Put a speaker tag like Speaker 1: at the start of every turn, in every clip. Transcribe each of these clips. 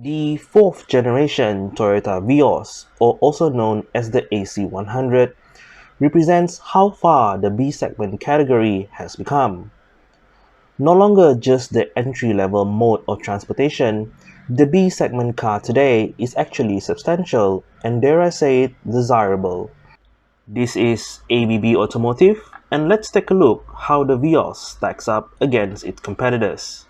Speaker 1: The fourth generation Toyota Vios, or also known as the AC100, represents how far the B-segment category has become. No longer just the entry-level mode of transportation, the B-segment car today is actually substantial and, dare I say it, desirable. This is ABB Automotive, and let's take a look how the Vios stacks up against its competitors.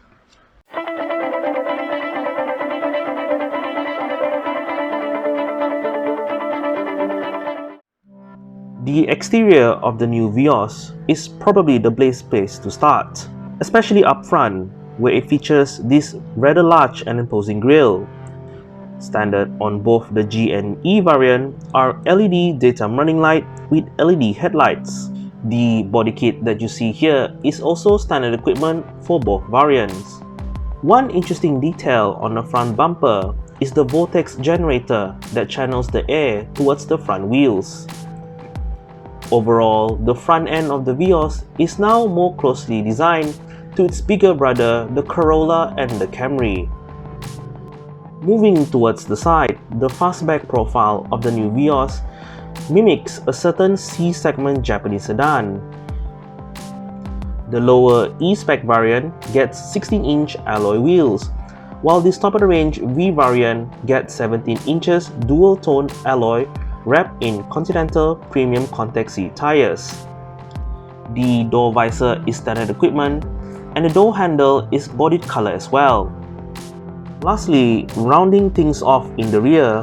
Speaker 1: The exterior of the new Vios is probably the best place to start, especially up front, where it features this rather large and imposing grille. Standard on both the G and E variant are LED daytime running light with LED headlights. The body kit that you see here is also standard equipment for both variants. One interesting detail on the front bumper is the vortex generator that channels the air towards the front wheels. Overall, the front end of the Vios is now more closely designed to its bigger brother, the Corolla and the Camry. Moving towards the side, the fastback profile of the new Vios mimics a certain C-segment Japanese sedan. The lower E-spec variant gets 16-inch alloy wheels, while the top-of-the-range V variant gets 17 inches dual-tone alloy wrapped in Continental premium contact seat tires. The door visor is standard equipment, and the door handle is bodied color as well. Lastly, rounding things off in the rear,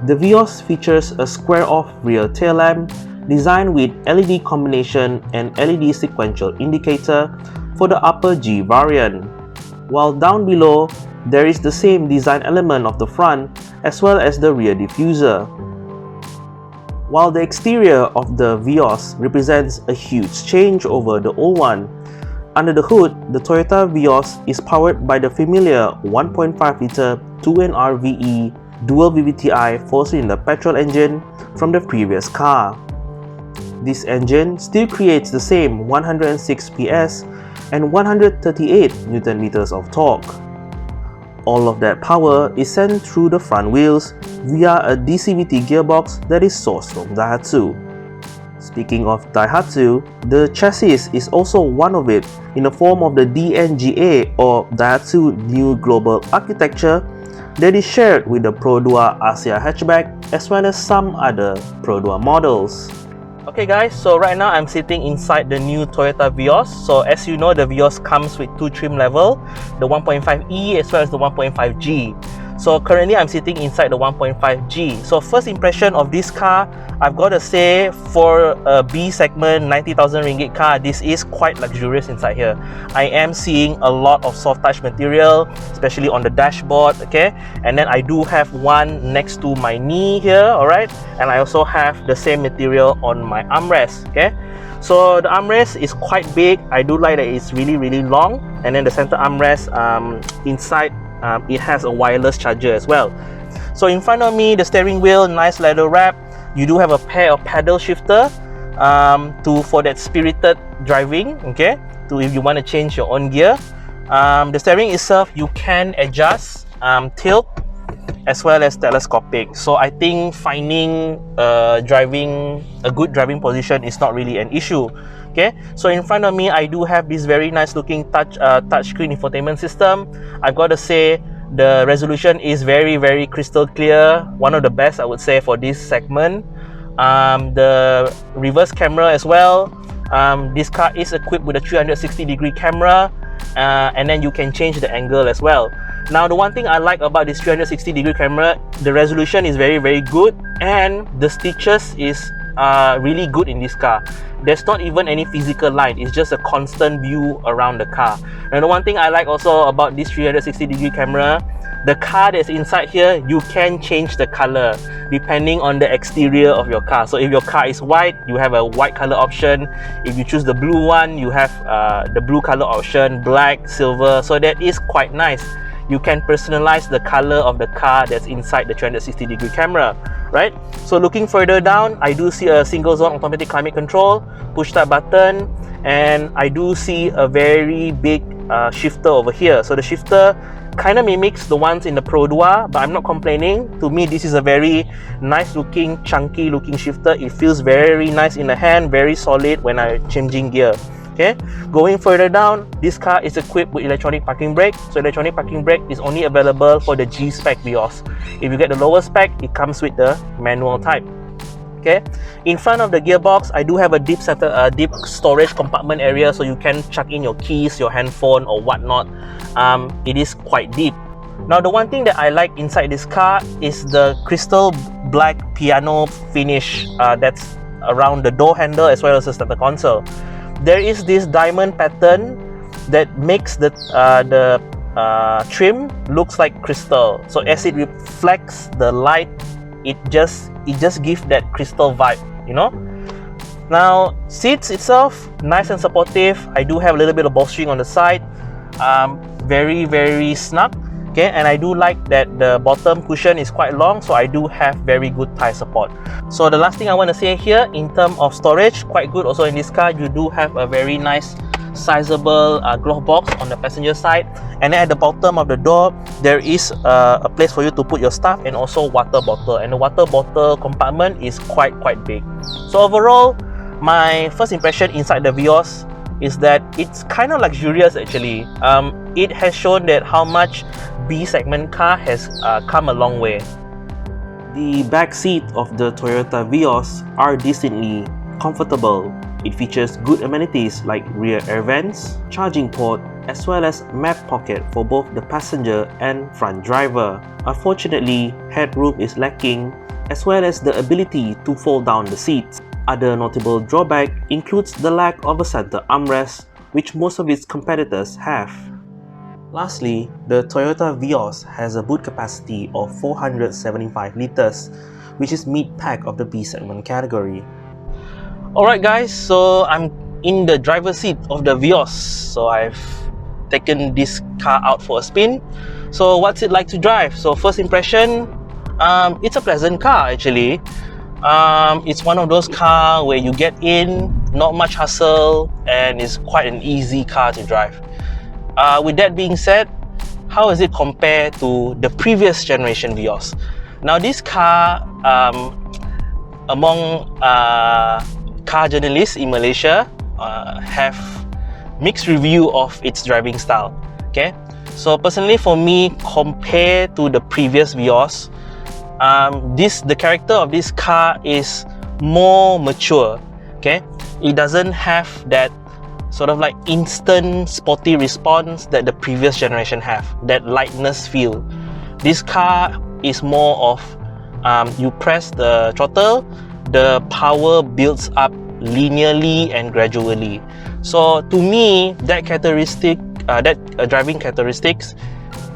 Speaker 1: the Vios features a square-off rear tail lamp designed with LED combination and LED sequential indicator for the upper G variant, while down below there is the same design element of the front as well as the rear diffuser. While the exterior of the Vios represents a huge change over the old one, under the hood, the Toyota Vios is powered by the familiar 1.5-litre 2NR-VE dual VVTi 4-cylinder petrol engine from the previous car. This engine still creates the same 106 PS and 138 Nm of torque. All of that power is sent through the front wheels via a DCVT gearbox that is sourced from Daihatsu. Speaking of Daihatsu, the chassis is also one of it in the form of the DNGA or Daihatsu New Global Architecture that is shared with the Pro Dua Asia hatchback as well as some other Pro Dua models. Okay guys, so right now I'm sitting inside the new Toyota Vios. So as you know, the Vios comes with two trim levels, the 1.5e as well as the 1.5G. So currently I'm sitting inside the 1.5G. So first impression of this car, I've got to say, for a B segment 90,000 ringgit car, this is quite luxurious inside here. I am seeing a lot of soft touch material, especially on the dashboard, okay? And then I do have one next to my knee here, alright? And I also have the same material on my armrest, okay? So the armrest is quite big. I do like that it's really long. And then the center armrest inside, it has a wireless charger as well. So in front of me, the steering wheel, nice leather wrap. You do have a pair of paddle shifter for that spirited driving, okay? To if you want to change your own gear. The steering itself, you can adjust tilt as well as telescopic. So I think finding a good driving position is not really an issue. Okay, so in front of me, I do have this very nice looking touchscreen infotainment system. I've got to say the resolution is very crystal clear, one of the best I would say for this segment. The reverse camera as well. This car is equipped with a 360-degree camera, and then you can change the angle as well. Now the one thing I like about this 360-degree camera, the resolution is very good, and the stitches is really good in this car. There's not even any physical line, it's just a constant view around the car. And the one thing I like also about this 360-degree camera, the car that's inside here, you can change the color depending on the exterior of your car. So if your car is white, you have a white color option. If you choose the blue one, you have the blue color option, black, silver. So that is quite nice. You can personalize the color of the car that's inside the 360-degree camera, right? So looking further down, I do see a single zone automatic climate control, push start button, and I do see a very big shifter over here. So the shifter kind of mimics the ones in the Pro Dua, but I'm not complaining. To me, this is a very nice looking, chunky looking shifter. It feels very nice in the hand, very solid when I'm changing gear. Okay, going further down, this car is equipped with electronic parking brake. So electronic parking brake is only available for the G-spec Vios. If you get the lower spec, it comes with the manual type. Okay, in front of the gearbox, I do have a deep storage compartment area, so you can chuck in your keys, your handphone or whatnot. It is quite deep. Now, the one thing that I like inside this car is the crystal black piano finish that's around the door handle as well as the center console. There is this diamond pattern that makes the trim looks like crystal. So as it reflects the light, it just gives that crystal vibe, you know. Now, seats itself, nice and supportive. I do have a little bit of bolstering on the side, very snug. Okay, and I do like that the bottom cushion is quite long, so I do have very good thigh support. So the last thing I want to say here, in terms of storage, quite good also in this car. You do have a very nice sizable glove box on the passenger side, and then at the bottom of the door there is a place for you to put your stuff and also water bottle, and the water bottle compartment is quite big. So overall, my first impression inside the Vios is that it's kind of luxurious actually. It has shown that how much B segment car has come a long way. The back seat of the Toyota Vios are decently comfortable. It features good amenities like rear air vents, charging port, as well as map pocket for both the passenger and front driver. Unfortunately, headroom is lacking, as well as the ability to fold down the seats. Other notable drawback includes the lack of a center armrest, which most of its competitors have. Lastly, the Toyota Vios has a boot capacity of 475 liters, which is mid-pack of the B segment category. Alright guys, so I'm in the driver's seat of the Vios. So I've taken this car out for a spin. So what's it like to drive? So first impression, it's a pleasant car actually. It's one of those cars where you get in, not much hustle, and it's quite an easy car to drive. With that being said, how does it compare to the previous generation Vios? Now this car, among car journalists in Malaysia, have mixed review of its driving style. Okay, so personally for me, compared to the previous Vios, the character of this car is more mature. Okay, it doesn't have that sort of like instant sporty response that the previous generation have, that lightness feel. This car is more of you press the throttle, the power builds up linearly and gradually. So to me, that characteristic, driving characteristics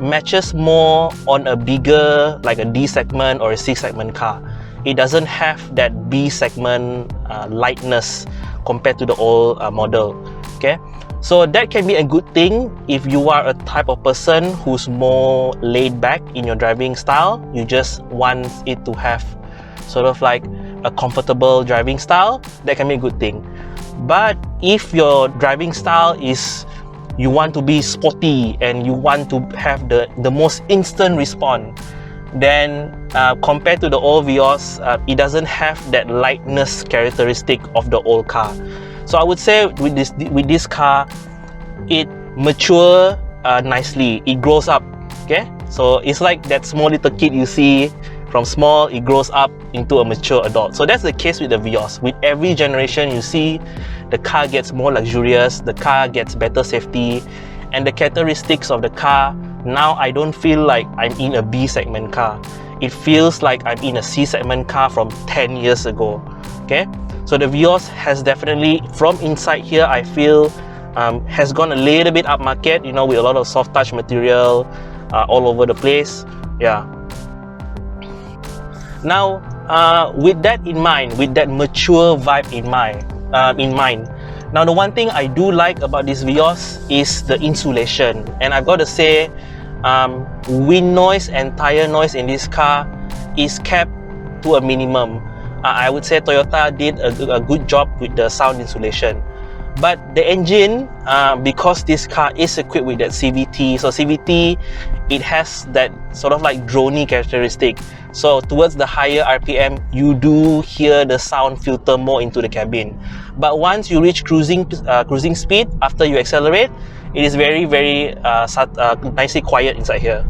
Speaker 1: matches more on a bigger, like a D segment or a C segment car. It doesn't have that B segment lightness compared to the old model. Okay, so that can be a good thing if you are a type of person who's more laid back in your driving style. You just want it to have sort of like a comfortable driving style. That can be a good thing. But if your driving style is you want to be sporty and you want to have the most instant response, then compared to the old Vios, it doesn't have that lightness characteristic of the old car. So I would say with this car, it matures nicely. It grows up. Okay, so it's like that small little kid you see. From small, it grows up into a mature adult. So that's the case with the Vios. With every generation, you see the car gets more luxurious, the car gets better safety, and the characteristics of the car, now I don't feel like I'm in a B segment car. It feels like I'm in a C segment car from 10 years ago. Okay, so the Vios has definitely, from inside here, I feel has gone a little bit up market, you know, with a lot of soft touch material all over the place. Yeah. Now, with that in mind, with that mature vibe in mind, now the one thing I do like about this Vios is the insulation, and I've got to say, wind noise and tire noise in this car is kept to a minimum. I would say Toyota did a good job with the sound insulation. But the engine, because this car is equipped with that CVT, so CVT, it has that sort of like droney characteristic. So towards the higher RPM, you do hear the sound filter more into the cabin. But once you reach cruising speed, after you accelerate, it is very nicely quiet inside here.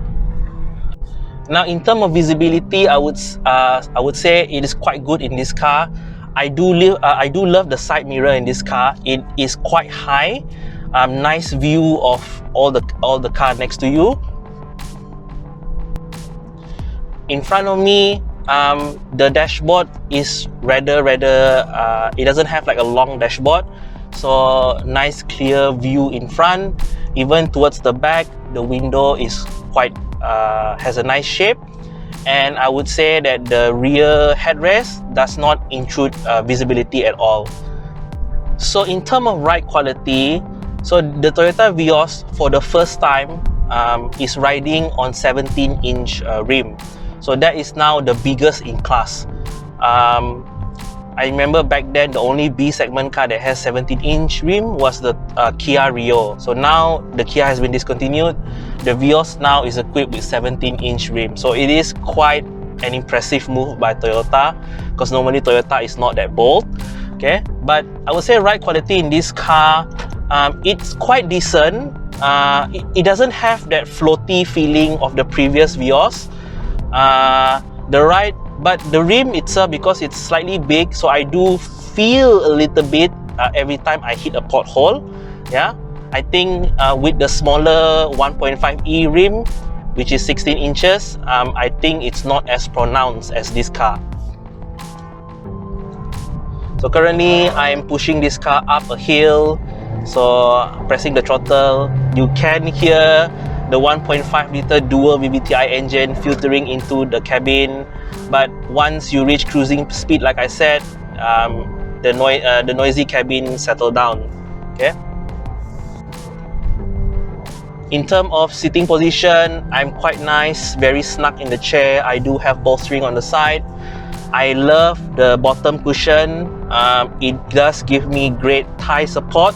Speaker 1: Now, in terms of visibility, I would say it is quite good in this car. I do love the side mirror in this car. It is quite high, nice view of all the car next to you. In front of me, the dashboard is rather it doesn't have like a long dashboard, so nice clear view in front. Even towards the back, the window is quite has a nice shape, and I would say that the rear headrest does not intrude visibility at all. So in terms of ride quality, so the Toyota Vios for the first time is riding on 17-inch rim. So that is now the biggest in class. I remember back then the only B segment car that has 17-inch rim was the Kia Rio. So now the Kia has been discontinued. The Vios now is equipped with 17-inch rim. So it is quite an impressive move by Toyota, because normally Toyota is not that bold. Okay, but I would say ride quality in this car, it's quite decent. It doesn't have that floaty feeling of the previous Vios. But the rim itself, because it's slightly big, so I do feel a little bit every time I hit a pothole. Yeah, I think with the smaller 1.5e rim, which is 16 inches, I think it's not as pronounced as this car. So currently, I'm pushing this car up a hill, so pressing the throttle. You can hear the 1.5 liter dual VVTi engine filtering into the cabin. But once you reach cruising speed, like I said, the noisy cabin settle down. Okay. In terms of sitting position, I'm quite nice, very snug in the chair. I do have bolstering on the side. I love the bottom cushion. It does give me great thigh support.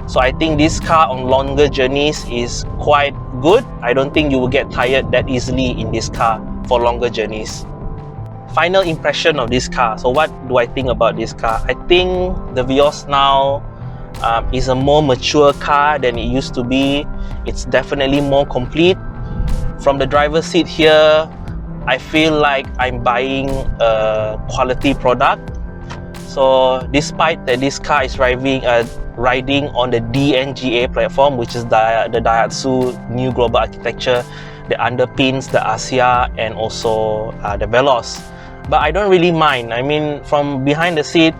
Speaker 1: So I think this car on longer journeys is quite good. I don't think you will get tired that easily in this car for longer journeys. Final impression of this car. So what do I think about this car? I think the Vios now is a more mature car than it used to be. It's definitely more complete. From the driver's seat here, I feel like I'm buying a quality product. So despite that this car is riding on the DNGA platform, which is the Daihatsu new global architecture that underpins the Asia and also the Vios. But I don't really mind. I mean, from behind the seat,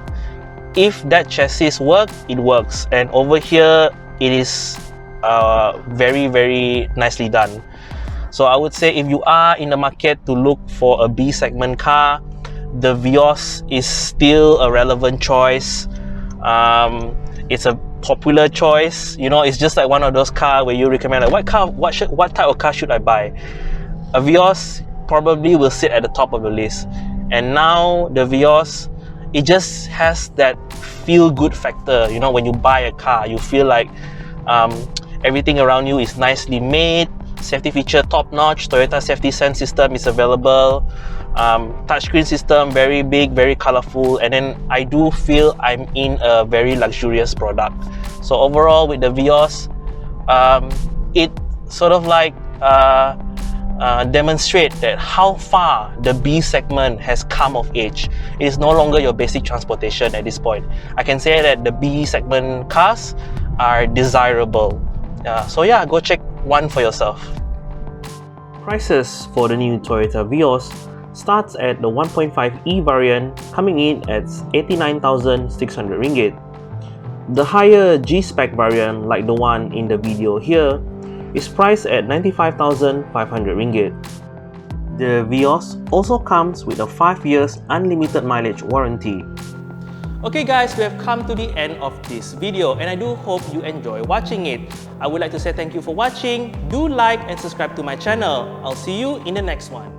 Speaker 1: if that chassis works, it works. And over here, it is very nicely done. So I would say if you are in the market to look for a B segment car, the Vios is still a relevant choice. It's a popular choice. You know, it's just like one of those cars where you recommend like, what type of car should I buy? A Vios probably will sit at the top of the list. And now the Vios, it just has that feel-good factor. You know, when you buy a car, you feel like everything around you is nicely made. Safety feature top-notch. Toyota Safety Sense system is available. Touchscreen system, very big, very colorful. And then I do feel I'm in a very luxurious product. So overall, with the Vios, it sort of like demonstrate that how far the B segment has come of age. It is no longer your basic transportation at this point. I can say that the B segment cars are desirable. So yeah, go check one for yourself. Prices for the new Toyota Vios starts at the 1.5e variant, coming in at 89,600 ringgit. The higher G-Spec variant, like the one in the video here, is priced at 95,500 ringgit. The Vios also comes with a 5 years unlimited mileage warranty. Okay guys, we have come to the end of this video and I do hope you enjoy watching it. I would like to say thank you for watching. Do like and subscribe to my channel. I'll see you in the next one.